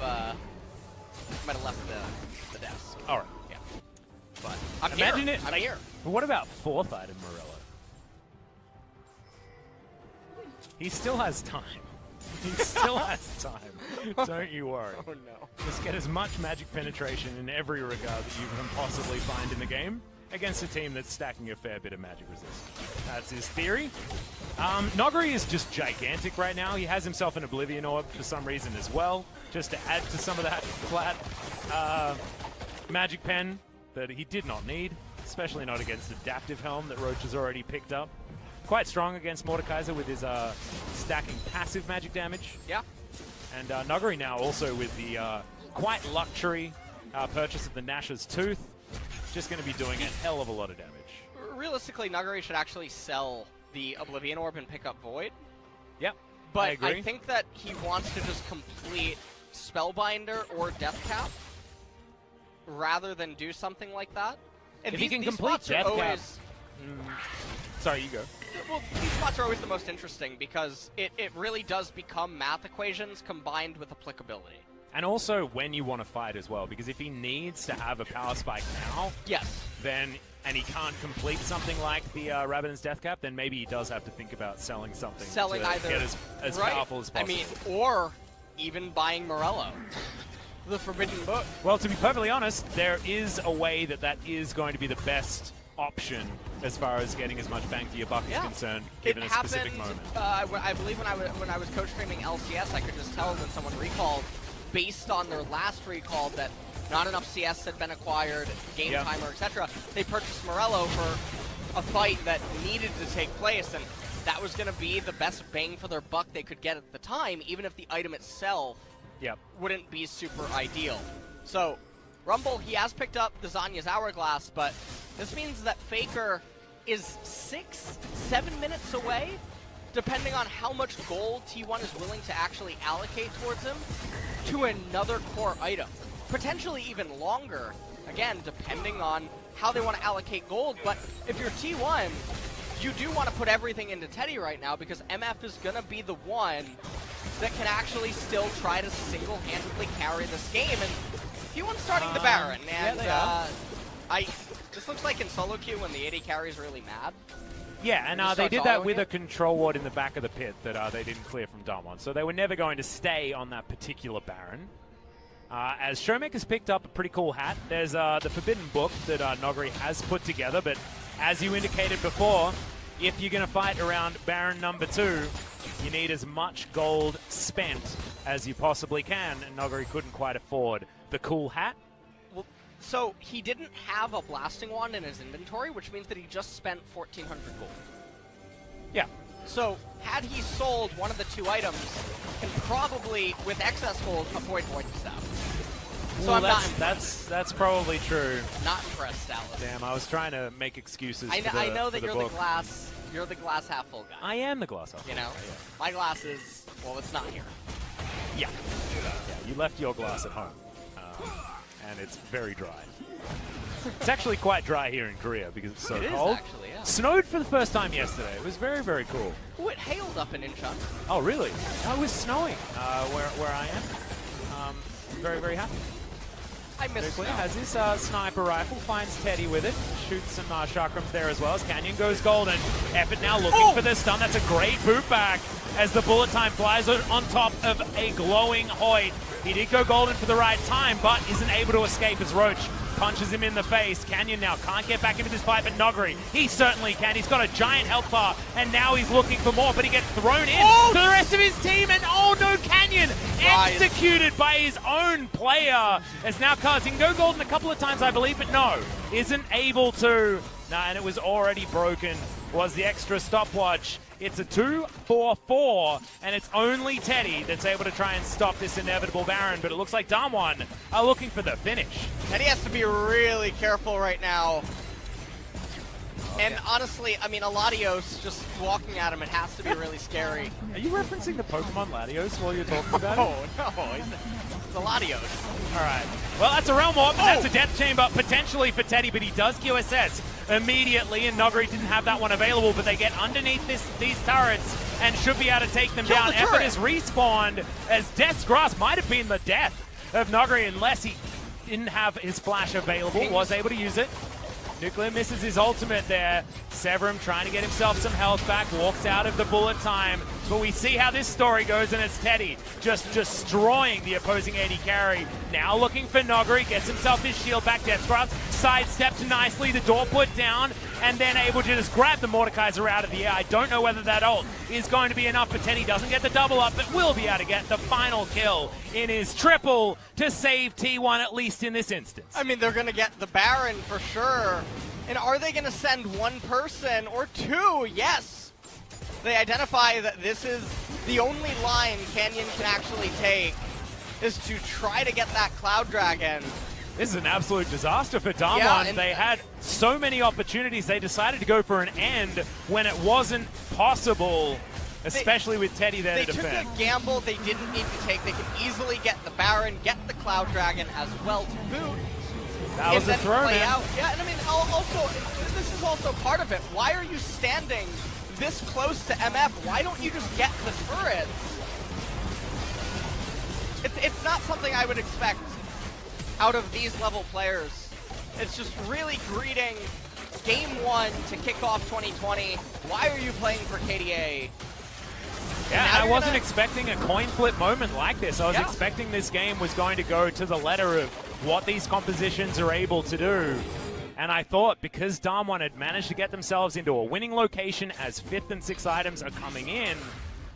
left the desk. All right. Yeah. But I'm Imagine here. it. I'm here. But what about 4th item Morello? He still has time. He still has time. Don't you worry. Oh no. Just get as much magic penetration in every regard that you can possibly find in the game against a team that's stacking a fair bit of magic resist. That's his theory. Noguri is just gigantic right now. He has himself an Oblivion Orb for some reason as well, just to add to some of that flat magic pen that he did not need, especially not against Adaptive Helm that Roach has already picked up. Quite strong against Mordekaiser with his stacking passive magic damage. Yeah. And Noguri now also with the quite luxury purchase of the Nash's Tooth. Just going to be doing a hell of a lot of damage. Realistically, Noguri should actually sell the Oblivion Orb and pick up Void. Yep, But I think that he wants to just complete Spellbinder or Death Cap rather than do something like that. And if he can complete Death Cap... Sorry, you go. Well, these spots are always the most interesting because it really does become math equations combined with applicability. And also when you want to fight as well, because if he needs to have a power spike now, yes, then and he can't complete something like the Rabbidan's Death Cap, then maybe he does have to think about selling something to either get as powerful as possible. I mean, or even buying Morello, the Forbidden Book. Well, to be perfectly honest, there is a way that is going to be the best option as far as getting as much bang for your buck is concerned, given a specific moment. I believe when I was coach streaming LCS, I could just tell when someone recalled, based on their last recall, that not enough CS had been acquired, game timer, etc. They purchased Morello for a fight that needed to take place, and that was going to be the best bang for their buck they could get at the time, even if the item itself wouldn't be super ideal. So, Rumble, he has picked up the Zanya's Hourglass, but this means that Faker is 6-7 minutes away, depending on how much gold T1 is willing to actually allocate towards him, to another core item. Potentially even longer, again, depending on how they want to allocate gold. But if you're T1, you do want to put everything into Teddy right now, because MF is going to be the one that can actually still try to single-handedly carry this game. And T1's starting the Baron, and this looks like in solo queue when the AD carry is really mad. Yeah, and they did that with a control ward in the back of the pit that they didn't clear from Damwon. So they were never going to stay on that particular Baron. As Shomek has picked up a pretty cool hat, there's the Forbidden Book that Noguri has put together, but as you indicated before, if you're going to fight around Baron number 2, you need as much gold spent as you possibly can, and Noguri couldn't quite afford the cool hat. Well, so he didn't have a blasting wand in his inventory, which means that he just spent 1,400 gold. Yeah. So, had he sold one of the 2 items, can probably, with excess gold, avoid Void Staff. So I'm not impressed. That's probably true. Not impressed, Dallas. Damn, I was trying to make excuses. I know that you're the glass half full guy. I am the glass half full. You know, my glass is, well, it's not here. Yeah. You left your glass at home, and it's very dry. It's actually quite dry here in Korea because it's so cold. Actually, yeah. Snowed for the first time yesterday. It was very, very cool. Oh, it hailed up in Incheon. Oh, really? Oh, it was snowing where I am. Very, very happy. I missed snow. Has his sniper rifle, finds Teddy with it, shoots some chakrams there as well as Canyon goes golden. Effort now looking for the stun. That's a great boot back as the bullet time flies on top of a glowing Hoyt. He did go golden for the right time, but isn't able to escape as Roach punches him in the face. Canyon now can't get back into this fight, but Noguri, he certainly can. He's got a giant health bar, and now he's looking for more, but he gets thrown in to the rest of his team, and oh no, Canyon executed by his own player. As now Kaz, he can go golden a couple of times, I believe, but no, isn't able to. Nah, and it was already broken, was the extra stopwatch. It's a 2-4-4, and it's only Teddy that's able to try and stop this inevitable Baron, but it looks like Damwon are looking for the finish. Teddy has to be really careful right now. And honestly, I mean, Latios just walking at him, it has to be really scary. Are you referencing the Pokemon Latios while you're talking about it? No, it's a Latios. All right. Well, that's a Realm Warp, and that's a Death Chamber potentially for Teddy, but he does QSS immediately, and Nogri didn't have that one available, but they get underneath these turrets and should be able to take them down. Effort is respawned as Death's Grasp might have been the death of Nogri unless he didn't have his flash available, was able to use it. Nuclear misses his ultimate there. Severum trying to get himself some health back, walks out of the bullet time. But we see how this story goes, and it's Teddy just destroying the opposing AD carry. Now looking for Nogri, gets himself his shield back. Death's Grasp sidestepped nicely, the door put down, and then able to just grab the Mordekaiser out of the air. I don't know whether that ult is going to be enough, but Teddy doesn't get the double up, but will be able to get the final kill in his triple to save T1, at least in this instance. I mean, they're going to get the Baron for sure. And are they going to send one person or two? Yes. They identify that this is the only line Canyon can actually take, is to try to get that Cloud Dragon. This is an absolute disaster for Damwon. Yeah, they had so many opportunities. They decided to go for an end when it wasn't possible, especially with Teddy there to defend. They took a gamble they didn't need to take. They could easily get the Baron, get the Cloud Dragon as well to boot. That was a throw, man. Yeah, and I mean, also, this is also part of it. Why are you standing this close to MF? Why don't you just get the turrets? It's not something I would expect out of these level players. It's just really greeting Game 1 to kick off 2020. Why are you playing for KDA? Yeah, I wasn't expecting a coin flip moment like this. I was expecting this game was going to go to the letter of what these compositions are able to do. And I thought because Damwon had managed to get themselves into a winning location as 5th and 6th items are coming in,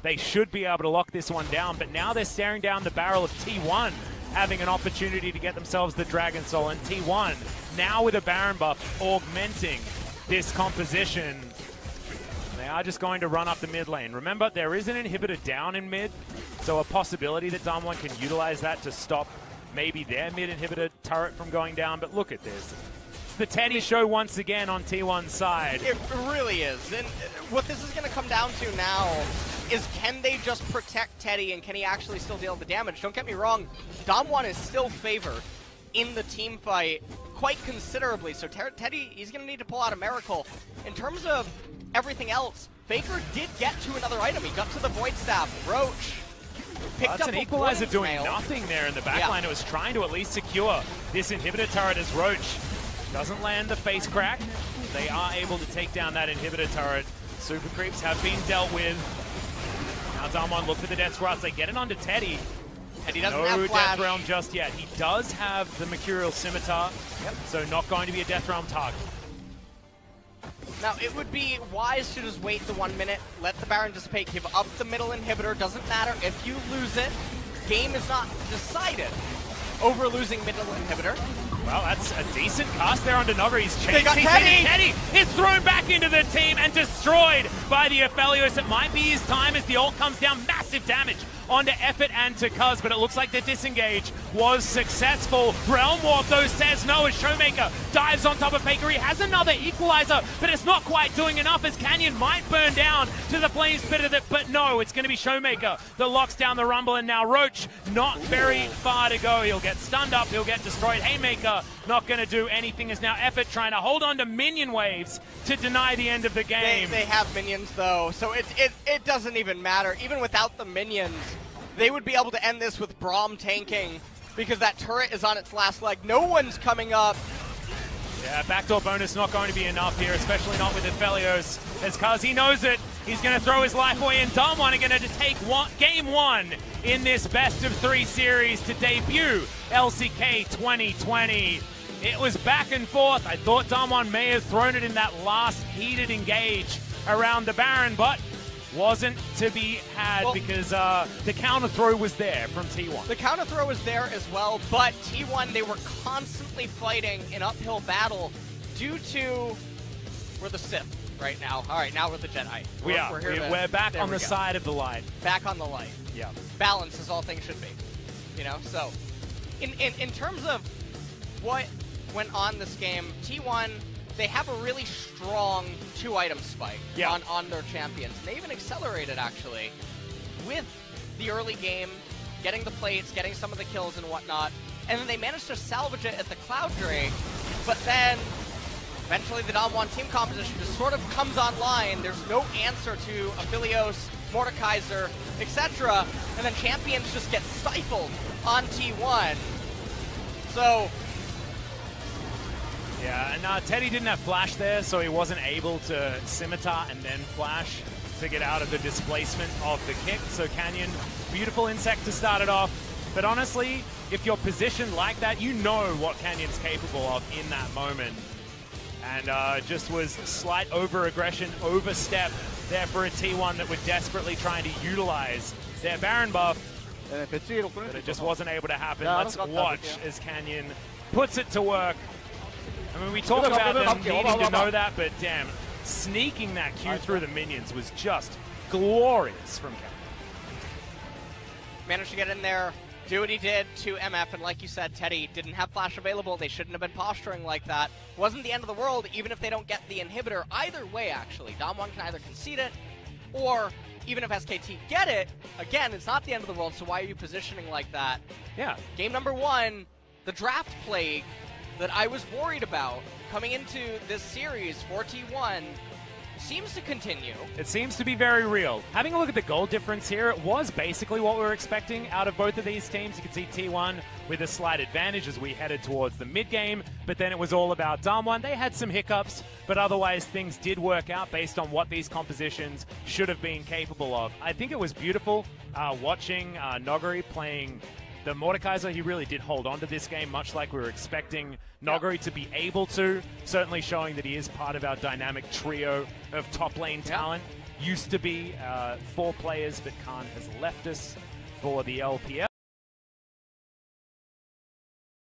they should be able to lock this one down. But now they're staring down the barrel of T1, having an opportunity to get themselves the Dragon Soul. And T1, now with a Baron buff, augmenting this composition. They are just going to run up the mid lane. Remember, there is an inhibitor down in mid, so a possibility that Damwon can utilize that to stop maybe their mid inhibitor turret from going down. But look at this. It's the Teddy show once again on T1's side. It really is. And what this is going to come down to now is, can they just protect Teddy and can he actually still deal the damage? Don't get me wrong, Damwon is still favored in the team fight quite considerably. So Teddy, he's going to need to pull out a miracle. In terms of everything else, Faker did get to another item. He got to the Void Staff. Roach picked up an equalizer doing nothing there in the backline. It was trying to at least secure this inhibitor turret as Roach doesn't land the face crack. They are able to take down that inhibitor turret. Super creeps have been dealt with. Now Damwon look for the Death Grasp. They get it onto Teddy. And he doesn't have flash. Death Realm just yet. He does have the Mercurial Scimitar, so not going to be a Death Realm target. Now, it would be wise to just wait the 1 minute, let the Baron dissipate, give up the middle inhibitor. Doesn't matter if you lose it. Game is not decided over losing middle inhibitor. Well, that's a decent cast there onto Nogri. He's chasing Teddy! Teddy is thrown back into the team and destroyed by the Aphelios. It might be his time as the ult comes down. Massive damage onto Effort and to Cuz, but it looks like the disengage was successful. Realm Warp, though, says no as Showmaker dives on top of Faker. He has another equalizer, but it's not quite doing enough as Canyon might burn down to the flames bit of it, but no, it's going to be Showmaker that locks down the Rumble, and now Roach not very far to go. He'll get stunned up, he'll get destroyed. Haymaker not going to do anything as now Effort trying to hold on to minion waves to deny the end of the game. They have minions, though, so it doesn't even matter. Even without the minions, they would be able to end this with Braum tanking because that turret is on its last leg. No one's coming up. Yeah, backdoor bonus not going to be enough here, especially not with Aphelios, as Cuz, he knows it. He's going to throw his life away, and Damwon are going to take game 1 in this best-of-3 series to debut LCK 2020. It was back and forth. I thought Damwon may have thrown it in that last heated engage around the Baron, but wasn't to be had because the counter throw was there from T1. The counter throw was there as well, but T1, they were constantly fighting an uphill battle due to we're the Sith right now. All right, now we're the Jedi. We're back on the side of the light. Back on the light. Yeah. Balance is all things should be. You know, so in terms of what went on this game, T1 they have a really strong 2-item spike Yeah. on their champions. And they even accelerated, actually, with the early game, getting the plates, getting some of the kills and whatnot. And then they managed to salvage it at the Cloud Drake, but then eventually the Dom1 team composition just sort of comes online. There's no answer to Aphelios, Mordekaiser, etc. And then champions just get stifled on T1. So... yeah, and Teddy didn't have flash there, so he wasn't able to scimitar and then flash to get out of the displacement of the kick. So Canyon, beautiful insect to start it off. But honestly, if you're positioned like that, you know what Canyon's capable of in that moment. And just was slight over-aggression, overstep there for a T1 that were desperately trying to utilize their Baron buff. But it just wasn't able to happen. Let's watch as Canyon puts it to work. I mean, we talk about them needing to know that, but damn, sneaking that Q through the minions was just glorious from Canyon. Managed to get in there, do what he did to MF, and like you said, Teddy didn't have flash available. They shouldn't have been posturing like that. Wasn't the end of the world, even if they don't get the inhibitor. Either way, actually, Dom1 can either concede it, or even if SKT get it, again, it's not the end of the world, so why are you positioning like that? Yeah. Game number 1, the draft plague that I was worried about coming into this series for T1 seems to continue. It seems to be very real. Having a look at the goal difference here, it was basically what we were expecting out of both of these teams. You can see T1 with a slight advantage as we headed towards the mid-game, but then it was all about Dom1. They had some hiccups, but otherwise things did work out based on what these compositions should have been capable of. I think it was beautiful watching Noguri playing the Mordekaiser. He really did hold on to this game, much like we were expecting Noguri to be able to, certainly showing that he is part of our dynamic trio of top lane talent. Used to be 4 players, but Khan has left us for the LPL.